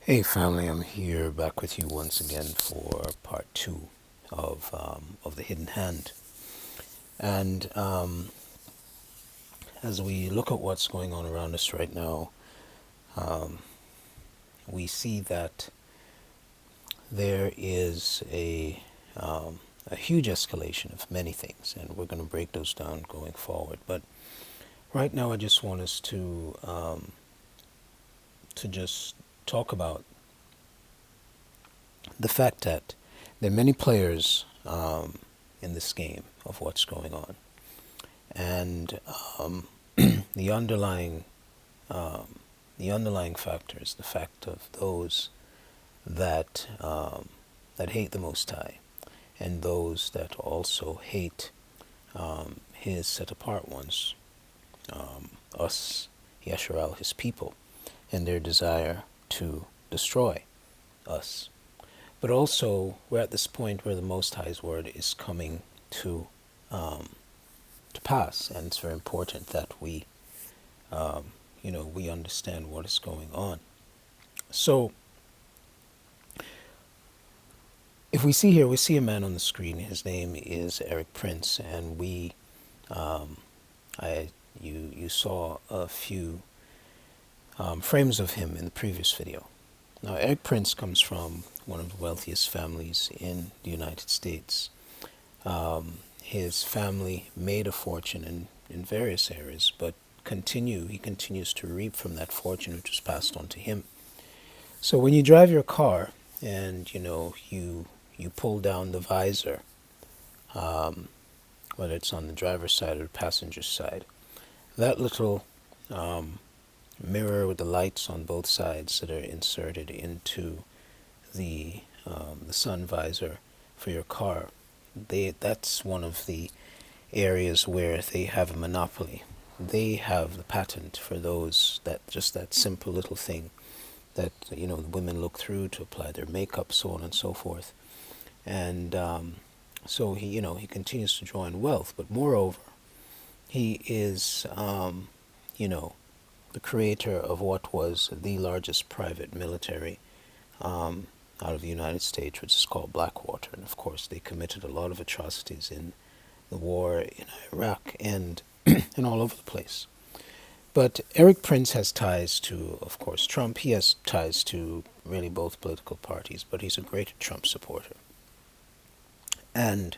Hey family, I'm here back with you once again for part two of the Hidden Hand. And as we look at what's going on around us right now, um, we see that there is a huge escalation of many things, and we're going to break those down going forward. But right now, I just want us to just talk about the fact that there are many players in this game of what's going on, and the underlying um, the underlying factor is the fact of those that hate the Most High, and those that also hate His set apart ones, us, Yasharal, His people, and their desire to destroy us. But also, we're at this point where the Most High's word is coming um, to pass, and it's very important that um, we understand what is going on. So, if we see here, we see a man on the screen. His name is Eric Prince, and um, you saw a few frames of him in the previous video. Now, Eric Prince comes from one of the wealthiest families in the United States. His family made a fortune in various areas, but he continues to reap from that fortune which was passed on to him. So when you drive your car and you pull down the visor, um, whether it's on the driver's side or the passenger side, that little mirror with the lights on both sides that are inserted into the sun visor for your car, that's one of the areas where they have a monopoly. They have the patent for that simple little thing that the women look through to apply their makeup, so on and so forth. And so he continues to draw in wealth, but moreover, he is the creator of what was the largest private military out of the United States, which is called Blackwater. And of course, they committed a lot of atrocities in the war in Iraq and and all over the place. But Eric Prince has ties to, of course, Trump. He has ties to really both political parties, but he's a great Trump supporter. And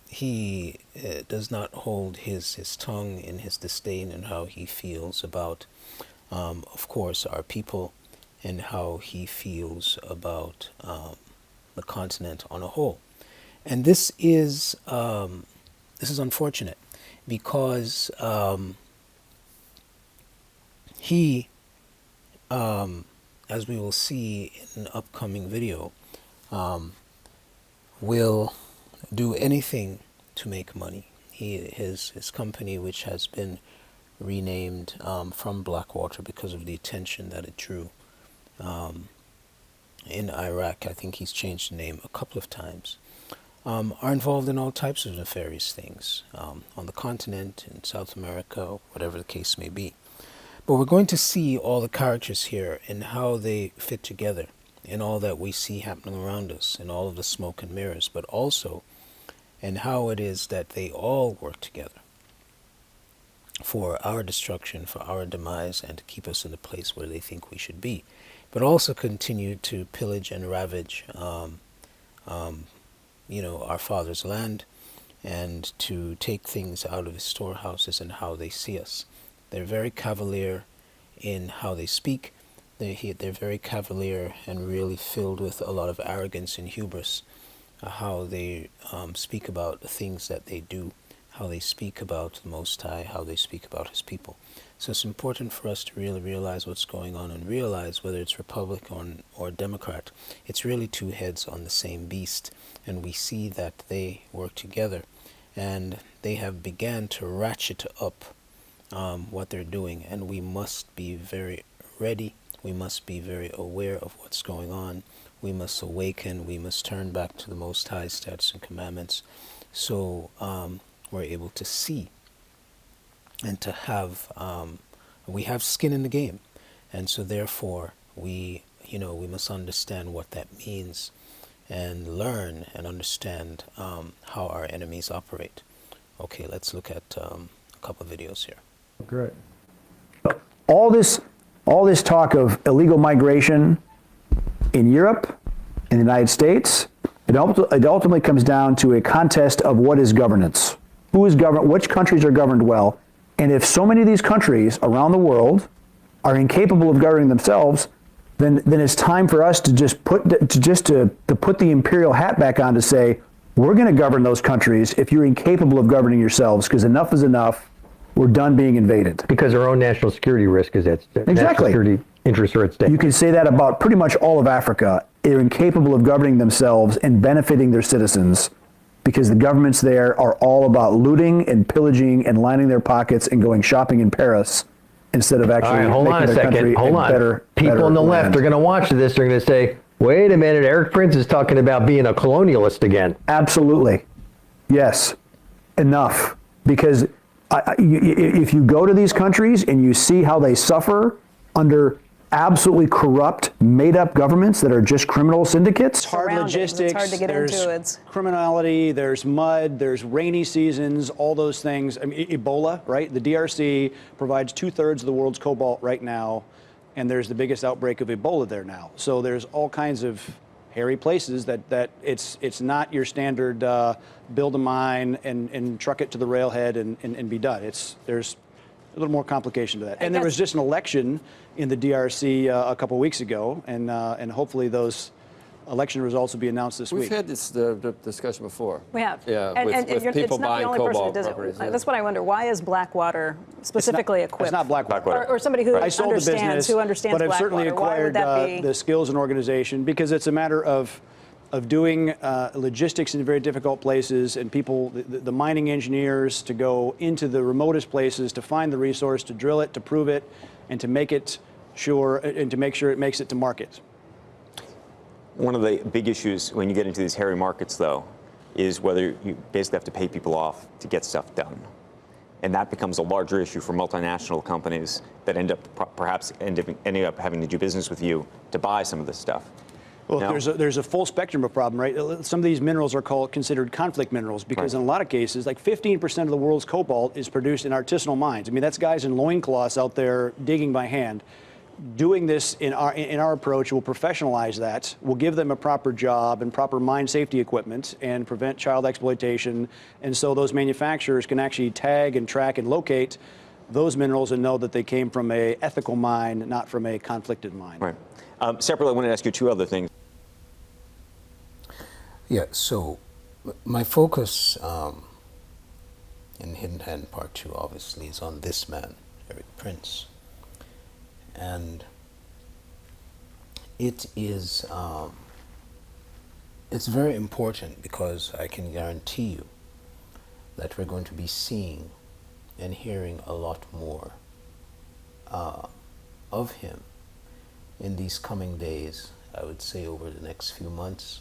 he does not hold his tongue in his disdain and how he feels about, of course, our people, and how he feels about the continent on a whole. And this is unfortunate because he, as we will see in an upcoming video, will do anything to make money. His company, which has been renamed from Blackwater because of the attention that it drew in Iraq, I think he's changed the name a couple of times, are involved in all types of nefarious things on the continent, in South America, whatever the case may be. But we're going to see all the characters here and how they fit together in all that we see happening around us, in all of the smoke and mirrors, but also in how it is that they all work together for our destruction, for our demise, and to keep us in the place where they think we should be, but also continue to pillage and ravage our father's land, and to take things out of his storehouses and how they see us. They're very cavalier in how they speak. They're very cavalier and really filled with a lot of arrogance and hubris, how they speak about the things that they do, how they speak about the Most High, how they speak about His people. So it's important for us to really realize what's going on, and realize whether it's Republican or Democrat, it's really two heads on the same beast. And we see that they work together, and they have began to ratchet up what they're doing. And we must be very ready. We must be very aware of what's going on. We must awaken. We must turn back to the Most High statutes and commandments, so we're able to see and to have we have skin in the game, and so therefore we must understand what that means and learn and understand how our enemies operate. Okay, let's look at a couple of videos here. Great. All this talk of illegal migration in Europe, in the United States, it ultimately comes down to a contest of what is governance. Who is governed? Which countries are governed well? And if so many of these countries around the world are incapable of governing themselves, then it's time for us to just put the imperial hat back on to say, we're going to govern those countries if you're incapable of governing yourselves, because enough is enough. We're done being invaded. Because our own national security risk is at stake. Exactly. National security interests are at stake. You can say that about pretty much all of Africa. They're incapable of governing themselves and benefiting their citizens because the governments there are all about looting and pillaging and lining their pockets and going shopping in Paris instead of actually hold on making a their country second. Hold on. better. People on the left are going to watch this. They're going to say, wait a minute, Erik Prince is talking about being a colonialist again. Absolutely. Yes. Enough. Because if you go to these countries and you see how they suffer under absolutely corrupt, made-up governments that are just criminal syndicates. It's hard logistics, it's hard to get into. It's criminality, there's mud, there's rainy seasons, all those things. I mean, Ebola, right? The DRC provides 2/3 of the world's cobalt right now, and there's the biggest outbreak of Ebola there now. So there's all kinds of hairy places that it's not your standard build a mine and truck it to the railhead and be done. There's a little more complication to that. And there was just an election in the DRC a couple weeks ago, and hopefully those election results will be announced this week. We've had this the discussion before. we have. Yeah, and with people it's not buying the only person who cobalt does properties. it. That's what I wonder. Why is Blackwater specifically equipped? It's not Blackwater. Or somebody who I sold the business, who understands but I've certainly Blackwater. Why would acquired that be? the skills and organization because it's a matter of doing logistics in very difficult places and people, the mining engineers to go into the remotest places to find the resource, to drill it, to prove it, and to make it sure, and to make sure it makes it to market. One of the big issues when you get into these hairy markets, though, is whether you basically have to pay people off to get stuff done. And that becomes a larger issue for multinational companies that end up perhaps ending up having to do business with you to buy some of this stuff. Well, No? there's a full spectrum of problem, right? Some of these minerals are considered conflict minerals because in a lot of cases, like 15% of the world's cobalt is produced in artisanal mines. I mean, that's guys in loincloths out there digging by hand. Doing this in our approach will professionalize that, will give them a proper job and proper mine safety equipment and prevent child exploitation. And so those manufacturers can actually tag and track and locate those minerals and know that they came from an ethical mine, not from a conflicted mine. Right. Separately, I want to ask you two other things. Yeah, so my focus in Hidden Hand Part 2 obviously is on this man, Erik Prince. And it is, it's very important because I can guarantee you that we're going to be seeing and hearing a lot more of him in these coming days, I would say over the next few months,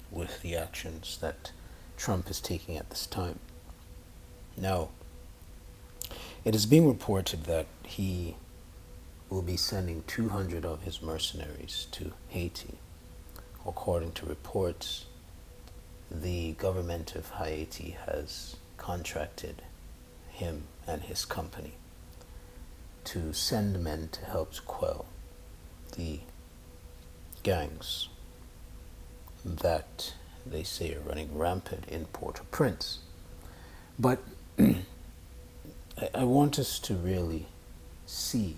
with the actions that Trump is taking at this time. Now, it is being reported that he will be sending 200 of his mercenaries to Haiti. According to reports, the government of Haiti has contracted him and his company to send men to help quell the gangs that they say are running rampant in Port-au-Prince. But I want us to really see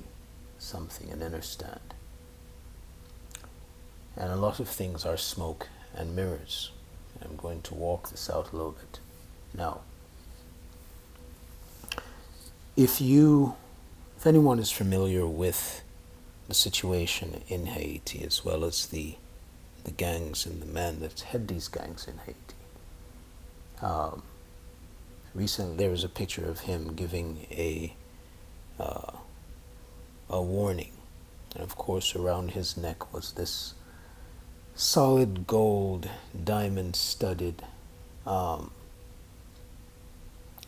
something and understand. And a lot of things are smoke and mirrors. I'm going to walk this out a little bit. Now, if anyone is familiar with the situation in Haiti, as well as the gangs and the men that head these gangs in Haiti. Recently, there was a picture of him giving a warning, and of course, around his neck was this solid gold, diamond-studded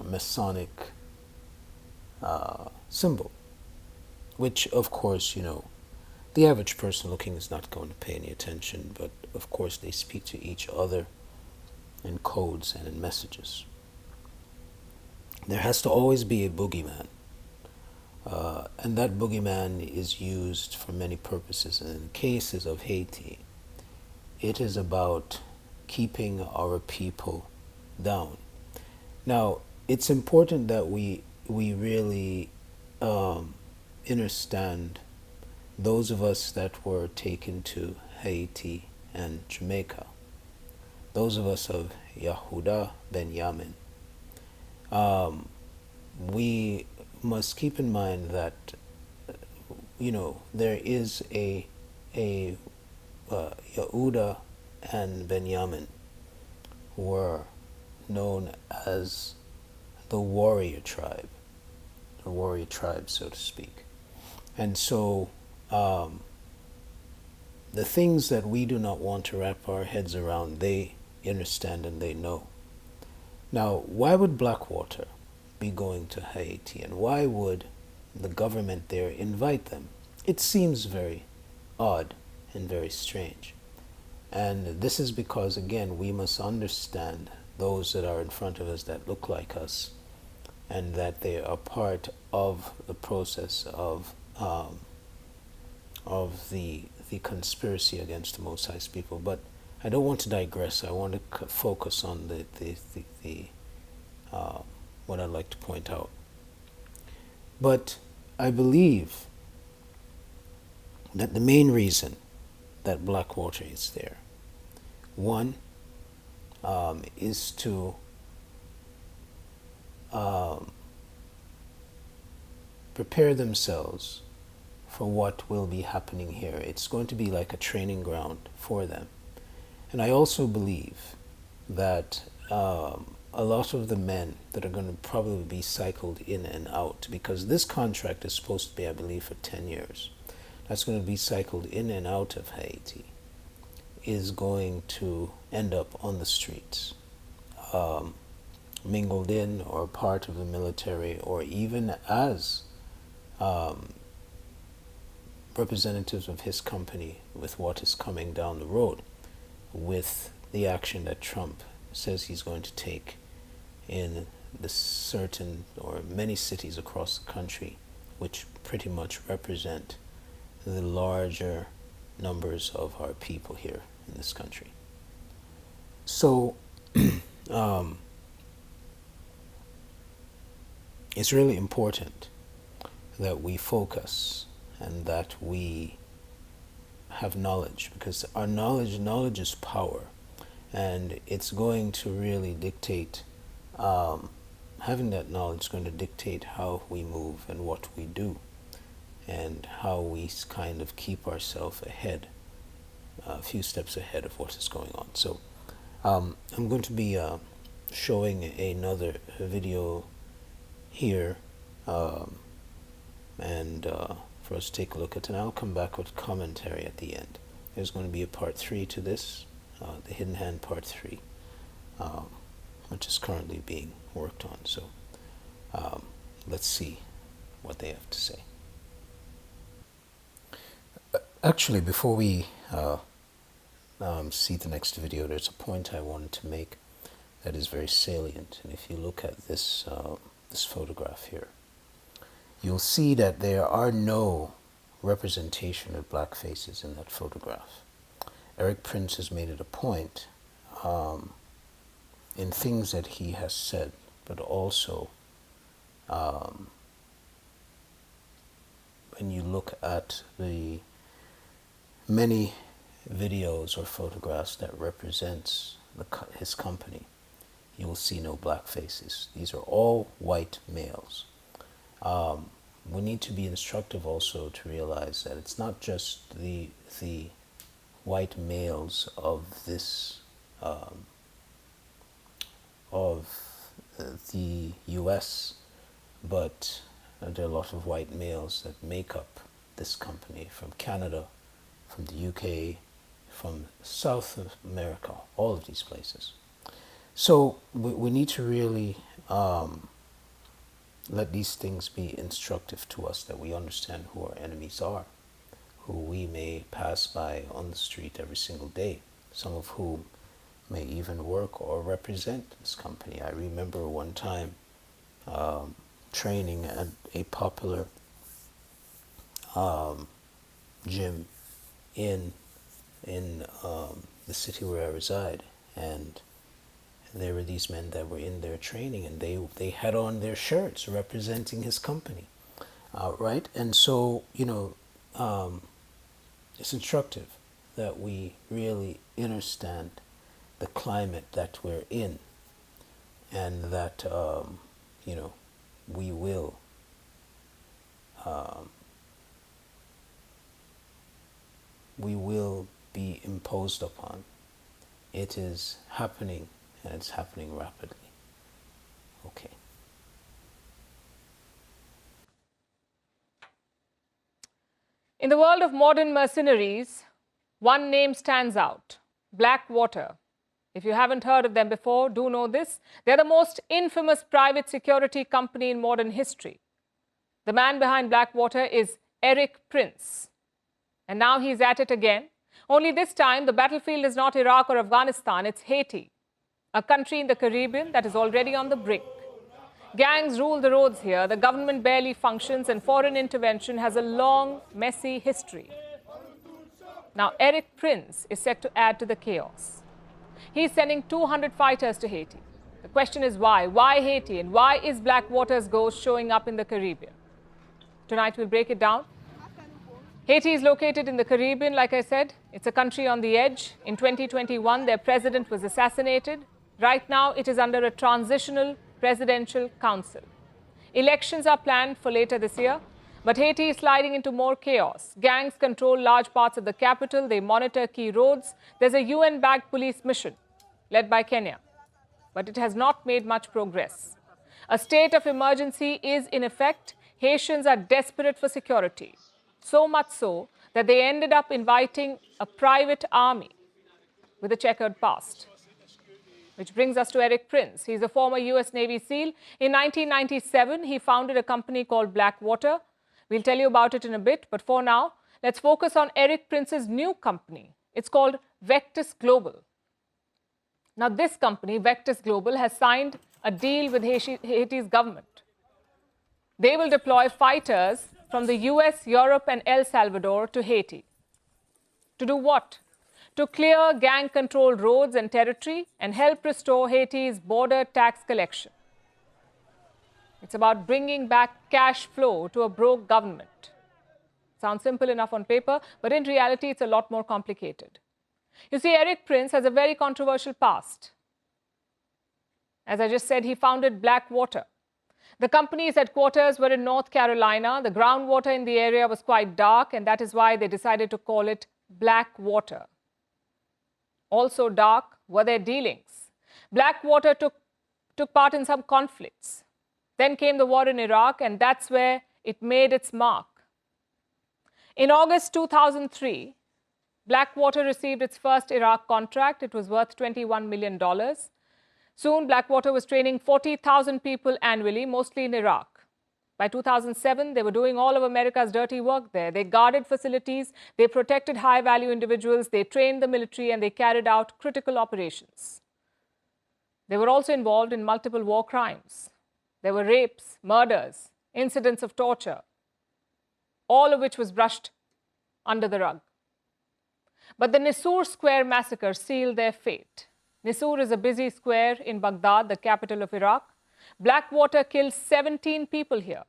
Masonic symbol, which, of course, the average person looking is not going to pay any attention, but of course they speak to each other in codes and in messages. There has to always be a boogeyman, and that boogeyman is used for many purposes. And in the cases of Haiti, it is about keeping our people down. Now, it's important that we really understand those of us that were taken to Haiti and Jamaica, those of us of Yehuda Benjamin. We must keep in mind that there is a Yehuda and Benjamin were known as the warrior tribe, so to speak. And so the things that we do not want to wrap our heads around, they understand and they know. Now, why would Blackwater be going to Haiti, and why would the government there invite them? It seems very odd and very strange. And this is because, again, we must understand those that are in front of us that look like us, and that they are part of the process of the conspiracy against the Most High's people. But I don't want to digress. I want to focus on the what I'd like to point out. But I believe that the main reason that Blackwater is there, one, is to prepare themselves for what will be happening here. It's going to be like a training ground for them. And I also believe that a lot of the men that are going to probably be cycled in and out, because this contract is supposed to be, I believe, for 10 years, that's going to be cycled in and out of Haiti, is going to end up on the streets, mingled in or part of the military, or even as representatives of his company with what is coming down the road, with the action that Trump says he's going to take in the certain or many cities across the country, which pretty much represent the larger numbers of our people here in this country. So it's really important that we focus and that we have knowledge, because our knowledge is power, and it's going to really dictate, having that knowledge is going to dictate how we move and what we do, and how we kind of keep ourselves ahead, a few steps ahead of what is going on. So I'm going to be showing another video here, and for us to take a look at, and I'll come back with commentary at the end. There's going to be a part 3 to this, the Hidden Hand part 3, which is currently being worked on. So let's see what they have to say. Actually, before we see the next video, there's a point I wanted to make that is very salient. And if you look at this this photograph here, you'll see that there are no representation of black faces in that photograph. Eric Prince has made it a point in things that he has said, but also when you look at the many videos or photographs that represents his company, you will see no black faces. These are all white males. We need to be instructive also to realize that it's not just the white males of this of the U.S., but there are a lot of white males that make up this company, from Canada, from the UK, from South America, all of these places. So we need to really let these things be instructive to us, that we understand who our enemies are, who we may pass by on the street every single day, some of whom may even work or represent this company. I remember one time training at a popular gym in the city where I reside, and there were these men that were in there training, and they had on their shirts representing his company, right? And so, it's instructive that we really understand the climate that we're in, and that we will be imposed upon. It is happening, and it's happening rapidly. Okay. In the world of modern mercenaries, one name stands out: Blackwater. If you haven't heard of them before, do know this. They're the most infamous private security company in modern history. The man behind Blackwater is Erik Prince. And now he's at it again. Only this time, the battlefield is not Iraq or Afghanistan, it's Haiti, a country in the Caribbean that is already on the brink. Gangs rule the roads here, the government barely functions, and foreign intervention has a long, messy history. Now, Erik Prince is set to add to the chaos. He's sending 200 fighters to Haiti. The question is why? Why Haiti? And why is Blackwater's ghost showing up in the Caribbean? Tonight, we'll break it down. Haiti is located in the Caribbean, like I said. It's a country on the edge. In 2021, their president was assassinated. Right now, it is under a transitional presidential council. Elections are planned for later this year, but Haiti is sliding into more chaos. Gangs control large parts of the capital. They monitor key roads. There's a UN-backed police mission led by Kenya, but it has not made much progress. A state of emergency is in effect. Haitians are desperate for security. So much so that they ended up inviting a private army with a checkered past. Which brings us to Erik Prince. He's a former US Navy SEAL. In 1997, he founded a company called Blackwater. We'll tell you about it in a bit, but for now, let's focus on Erik Prince's new company. It's called Vectis Global. Now, this company, Vectis Global, has signed a deal with Haiti's government. They will deploy fighters from the US, Europe, and El Salvador to Haiti. To do what? To clear gang-controlled roads and territory and help restore Haiti's border tax collection. It's about bringing back cash flow to a broke government. Sounds simple enough on paper, but in reality, it's a lot more complicated. You see, Erik Prince has a very controversial past. As I just said, he founded Blackwater. The company's headquarters were in North Carolina. The groundwater in the area was quite dark, and that is why they decided to call it Blackwater. Also dark were their dealings. Blackwater took part in some conflicts. Then came the war in Iraq, and that's where it made its mark. In August 2003, Blackwater received its first Iraq contract. It was worth $21 million. Soon, Blackwater was training 40,000 people annually, mostly in Iraq. By 2007, they were doing all of America's dirty work there. They guarded facilities, they protected high-value individuals, they trained the military, and they carried out critical operations. They were also involved in multiple war crimes. There were rapes, murders, incidents of torture, all of which was brushed under the rug. But the Nisour Square massacre sealed their fate. Nisour is a busy square in Baghdad, the capital of Iraq. Blackwater killed 17 people here.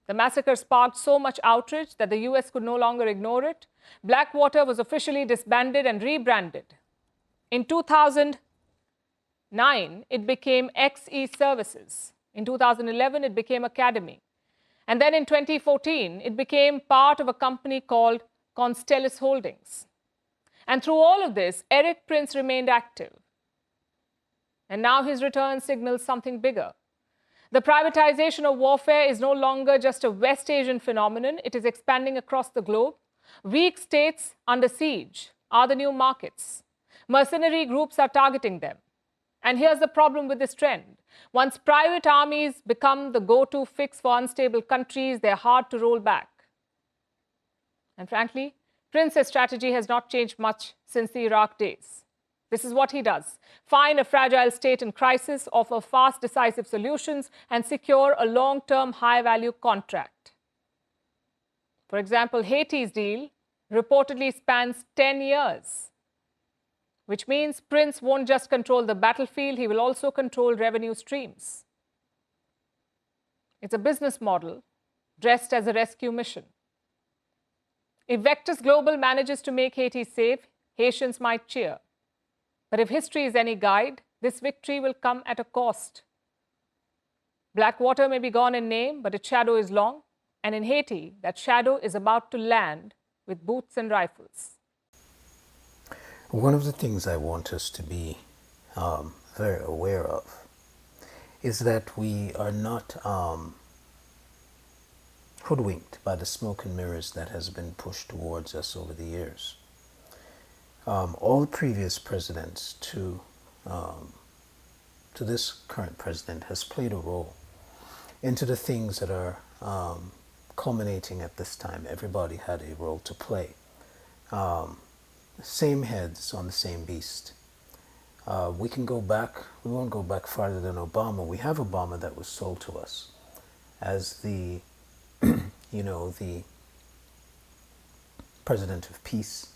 The massacre sparked so much outrage that the US could no longer ignore it. Blackwater was officially disbanded and rebranded. In 2009, it became XE Services. In 2011, it became Academy. And then in 2014, it became part of a company called Constellus Holdings. And through all of this, Erik Prince remained active. And now his return signals something bigger. The privatization of warfare is no longer just a West Asian phenomenon. It is expanding across the globe. Weak states under siege are the new markets. Mercenary groups are targeting them. And here's the problem with this trend. Once private armies become the go-to fix for unstable countries, they're hard to roll back. And frankly, Prince's strategy has not changed much since the Iraq days. This is what he does: find a fragile state in crisis, offer fast, decisive solutions, and secure a long-term, high-value contract. For example, Haiti's deal reportedly spans 10 years, which means Prince won't just control the battlefield, he will also control revenue streams. It's a business model dressed as a rescue mission. If Vectus Global manages to make Haiti safe, Haitians might cheer. But if history is any guide, this victory will come at a cost. Blackwater may be gone in name, but its shadow is long. And in Haiti, that shadow is about to land with boots and rifles. One of the things I want us to be very aware of is that we are not hoodwinked by the smoke and mirrors that has been pushed towards us over the years. All previous presidents to this current president has played a role into the things that are culminating at this time. Everybody had a role to play. Same heads on the same beast. We can go back, we won't go back farther than Obama. We have Obama that was sold to us as the, the president of peace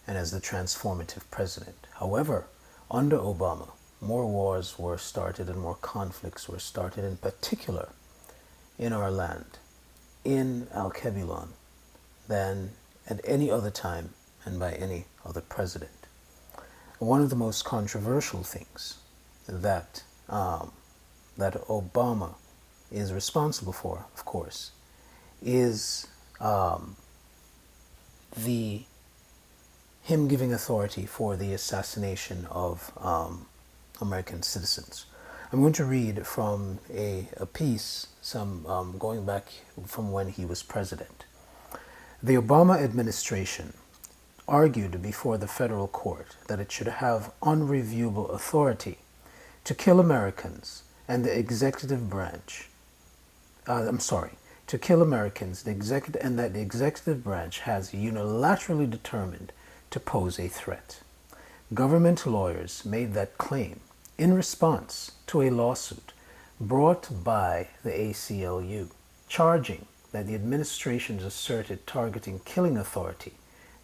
and as the transformative president. However, under Obama, more wars were started and more conflicts were started, in particular in our land, in Al-Kebilon, than at any other time and by any other president. One of the most controversial things that that Obama is responsible for, of course, is him giving authority for the assassination of American citizens. I'm going to read from a piece, going back from when he was president. The Obama administration argued before the federal court that it should have unreviewable authority to kill Americans and the executive branch. To kill Americans, and that the executive branch has unilaterally determined to pose a threat. Government lawyers made that claim in response to a lawsuit brought by the ACLU, charging that the administration's asserted targeting killing authority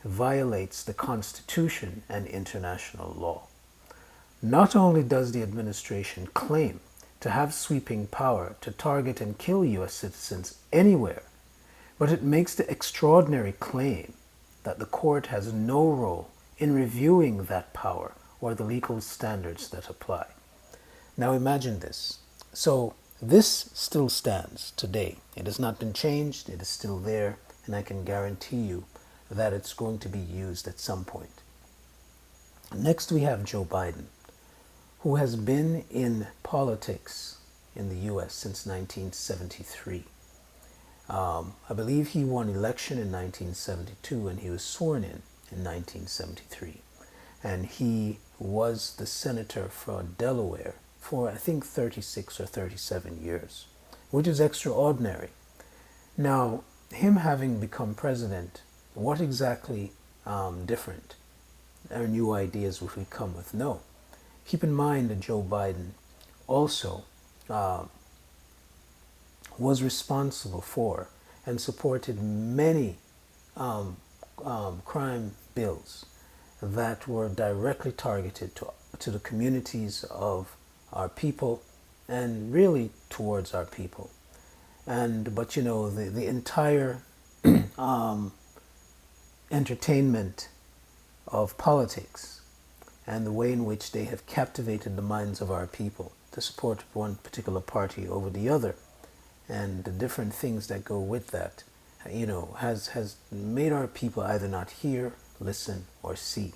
violates the Constitution and international law. Not only does the administration claim to have sweeping power to target and kill U.S. citizens anywhere, but it makes the extraordinary claim that the court has no role in reviewing that power or the legal standards that apply. Now imagine this. So this still stands today. It has not been changed. It is still there, and I can guarantee you that it's going to be used at some point. Next, we have Joe Biden, who has been in politics in the U.S. since 1973. I believe he won election in 1972 and he was sworn in 1973. And he was the senator for Delaware for, I think, 36 or 37 years, which is extraordinary. Now, him having become president, what exactly different or new ideas would we come with? No. Keep in mind that Joe Biden also was responsible for and supported many crime bills that were directly targeted to the communities of our people and really towards our people. But the entire entertainment of politics and the way in which they have captivated the minds of our people to support one particular party over the other, and the different things that go with that, has made our people either not hear, listen, or see.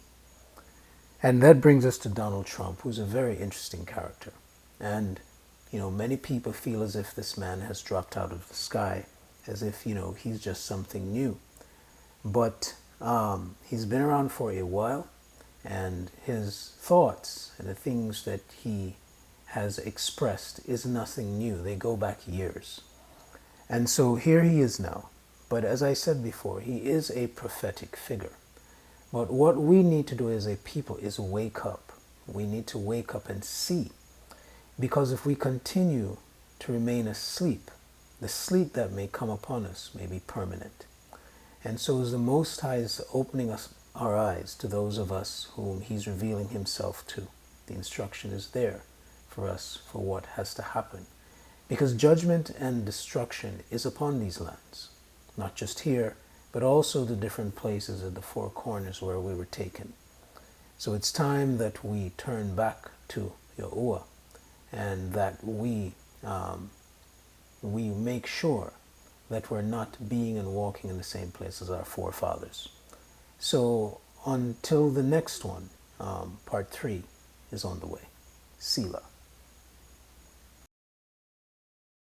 And that brings us to Donald Trump, who's a very interesting character. And, many people feel as if this man has dropped out of the sky, as if, he's just something new. But he's been around for a while, and his thoughts and the things that he has expressed is nothing new. They go back years. And so here he is now. But as I said before, he is a prophetic figure. But what we need to do as a people is wake up. We need to wake up and see. Because if we continue to remain asleep, the sleep that may come upon us may be permanent. And so as the Most High is opening our eyes to those of us whom he's revealing himself to, the instruction is there for us for what has to happen. Because judgment and destruction is upon these lands, not just here, but also the different places at the four corners where we were taken. So it's time that we turn back to Yahuwah, and that we make sure that we're not being and walking in the same place as our forefathers. So until the next one, part 3 is on the way. Selah.